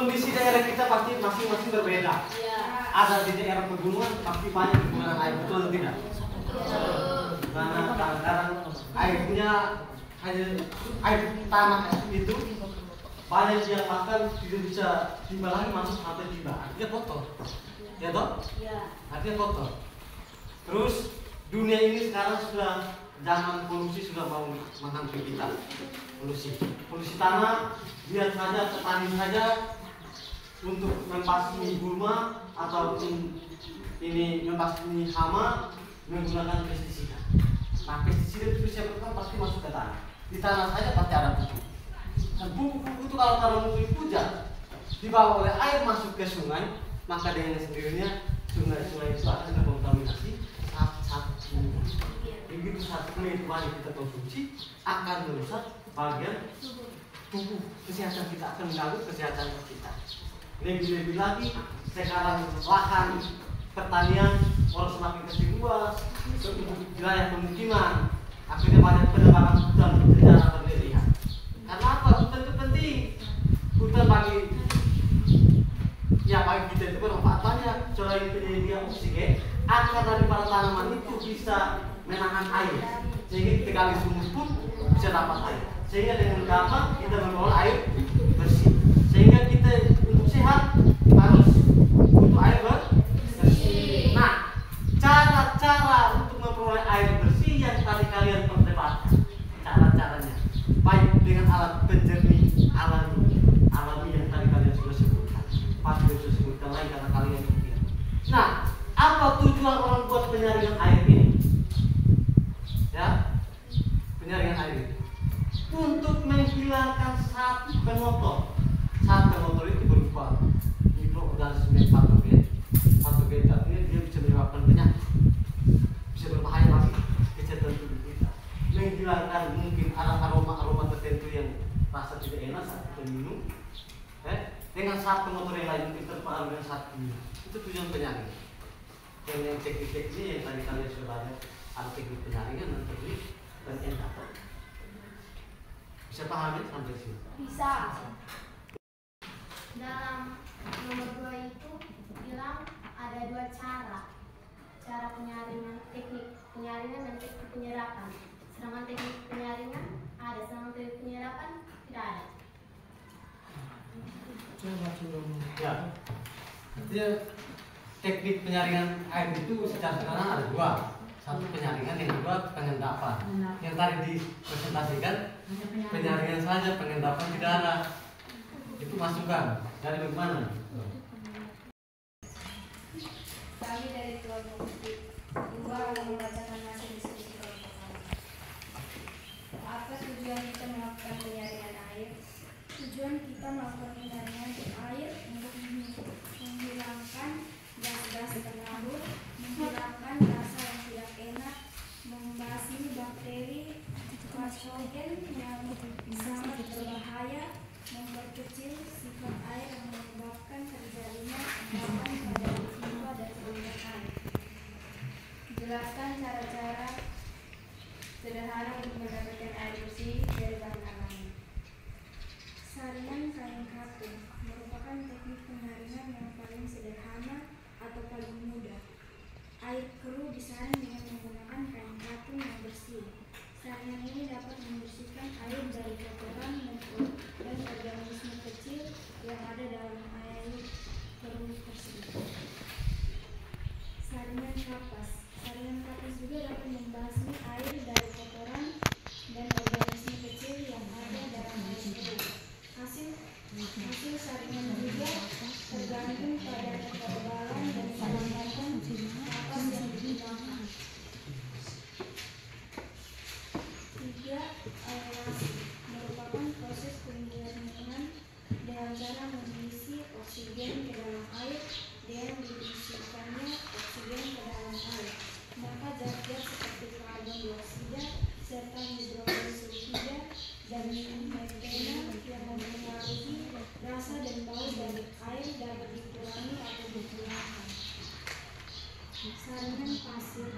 kondisi daerah kita pasti masing-masing berbeda. Ada di daerah pegunungan pasti banyak kekurangan air, betul atau tidak? Karena kadang-kadang airnya hanya air tanah itu banyak yang makan tidak bisa timbalannya masuk sampai tiba, artinya kotor, ya toh? Artinya kotor. Terus dunia ini sekarang sudah zaman polusi sudah mau menghampiri kita. Polusi tanah, lihat saja petani saja untuk membasmi gulma ataupun ini membasmi hama menggunakan pestisida. Nah, pestisida itu bisa pasti masuk ke tanah. Di tanah saja pasti ada pupuk. Dan pupuk itu kalau musim hujan dibawa oleh air masuk ke sungai, maka dengan sendirinya sungai-sungai itu akan terkontaminasi satu sungai. Begitu satu sungai itu banyak kita konsumsi akan merusak bagian tubuh, kesehatan kita akan mengganggu kesehatan kita. Lebih-lebih lagi sekarang lahan pertanian orang semakin kecil luas untuk wilayah pemukiman, akhirnya banyak penebangan hutan secara berlebihan. Karena apa? Hutan itu penting. Hutan bagi kita itu bermanfaat banyak. Selain penyedia oksigen, akar dari para tanaman itu bisa menahan air, sehingga kita gali sumur pun bisa dapat air. Sehingga dengan gampang kita mengelola air bersih. Sehingga kita untuk sehat harus butuh air bersih. Nah, cara-cara untuk memperoleh air bersih yang tadi kalian perdebatkan, cara-caranya baik dengan alat penjernih alami yang tadi kalian sudah sebutkan, pasti sudah sebutkan lagi karena kalian ingat. Nah, apa tujuan orang buat penyaringan air ini? Ya, penyaringan air ini untuk menghilangkan satu penotor. Satu penotor itu berupa mikroorganisme patogen. Patogen artinya dia bisa menyebabkan penyakit, bisa berbahaya bagi kesehatan tubuh kita. Menghilangkan mungkin ada aroma tertentu yang rasa tidak enak saat kita minum. Dengan satu penotor yang lain mungkin terpengaruh dengan satu minum. Itu tujuan penyaring. Yang teknik-teknik yang tadi kalian sudah banyak, ada teknik penyaringan dan teknik pengendapan. Bisa pahami sampai sini? Bisa. Dalam nomor 2 itu bilang ada 2 cara penyaringan, teknik penyaringan dan teknik penyerapan. Sedangkan teknik penyaringan ada, sedangkan teknik penyerapan tidak ada. Ya, artinya teknik penyaringan air itu secara sederhana ada 2. Satu penyaringan, yang kedua pengendapan. Yang tadi dipresentasikan penyaringan saja, pengendapan tidak ada. Itu masukan dari bagaimana? Kami dari kelompok 2 membacakan hasil diskusi kelompok kami. Apa tujuan kita melakukan penyaringan air? Tujuan kita melakukan penyaringan air untuk menghilangkan gas-gas berlarut, menghilangkan rasa yang tidak enak, membasmi bakteri patogen yang sangat berbahaya, memperkecil sifat air yang menyebabkan terjadinya endapan pada limba dan saluran air. Jelaskan cara-cara sederhana untuk mendapatkan air bersih dari bahan alami. Saringan kain katun merupakan teknik penyaringan yang paling sederhana atau paling mudah. Air keruh disaring dengan menggunakan kain katun yang bersih. Saringan ini dapat membersihkan air dari kotoran dan organisme kecil yang ada dalam air keruh tersebut. Saringan kapas. Saringan kapas juga dapat membasmi air dari kotoran dan organisme kecil yang ada dalam air keruh. Hasil saringan juga tergantung pada ketebalan dan kelembapan kapas yang digunakan. 3. Aerasi merupakan proses penjernihan dengan cara mengisi oksigen ke dalam air dengan diisikannya oksigen ke dalam air. Maka zat-zat seperti karbon dioksida serta hidrogen sulfida dan metana yang mempengaruhi rasa dan bau dari air dapat dikurangi atau dihilangkan. Saringan pasir